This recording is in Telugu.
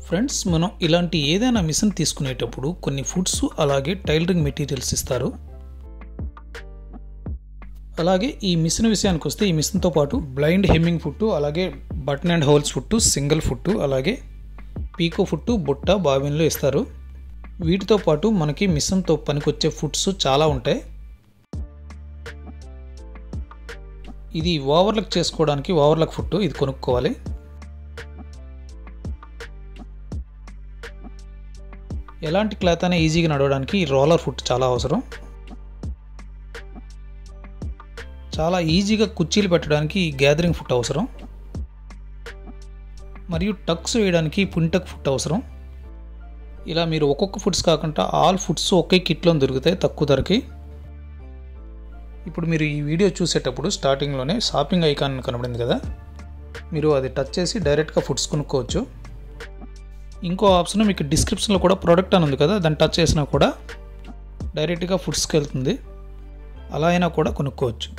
ఫ్రెండ్స్, మనం ఇలాంటి ఏదైనా మిషన్ తీసుకునేటప్పుడు కొన్ని ఫుడ్స్ అలాగే టైలరింగ్ మెటీరియల్స్ ఇస్తారు. అలాగే ఈ మిషన్ విషయానికి వస్తే ఈ మిషన్తో పాటు బ్లైండ్ హెమ్మింగ్ ఫుట్టు, అలాగే button and holes foot, single foot, అలాగే పీకో ఫుట్టు, బుట్ట, బాబిన్లు ఇస్తారు. వీటితో పాటు మనకి మిషన్తో పనికొచ్చే ఫుట్స్ చాలా ఉంటాయి. ఇది ఓవర్లక్ చేసుకోవడానికి ఓవర్లక్ ఫుట్టు, ఇది కొనుక్కోవాలి. ఎలాంటి క్లాత్ అయినా ఈజీగా నడవడానికి రోలర్ ఫుట్ చాలా అవసరం. చాలా ఈజీగా కుర్చీలు పెట్టడానికి గ్యాదరింగ్ ఫుట్ అవసరం. మరియు టక్స్ వేయడానికి పుంటక్ ఫుట్ అవసరం. ఇలా మీరు ఒక్కొక్క ఫుట్స్ కాకుండా ఆల్ ఫుట్స్ ఒకే కిట్లో దొరుకుతాయి తక్కువ ధరకి. ఇప్పుడు మీరు ఈ వీడియో చూసేటప్పుడు స్టార్టింగ్లోనే షాపింగ్ ఐకాన్ కనబడింది కదా, మీరు అది టచ్ చేసి డైరెక్ట్గా ఫుట్స్ కొనుక్కోవచ్చు. ఇంకో ఆప్షన్ మీకు డిస్క్రిప్షన్లో కూడా ప్రోడక్ట్ అని ఉంది కదా, దాన్ని టచ్ చేసినా కూడా డైరెక్ట్గా ఫుట్స్కి వెళ్తుంది. అలా అయినా కూడా కొనుక్కోవచ్చు.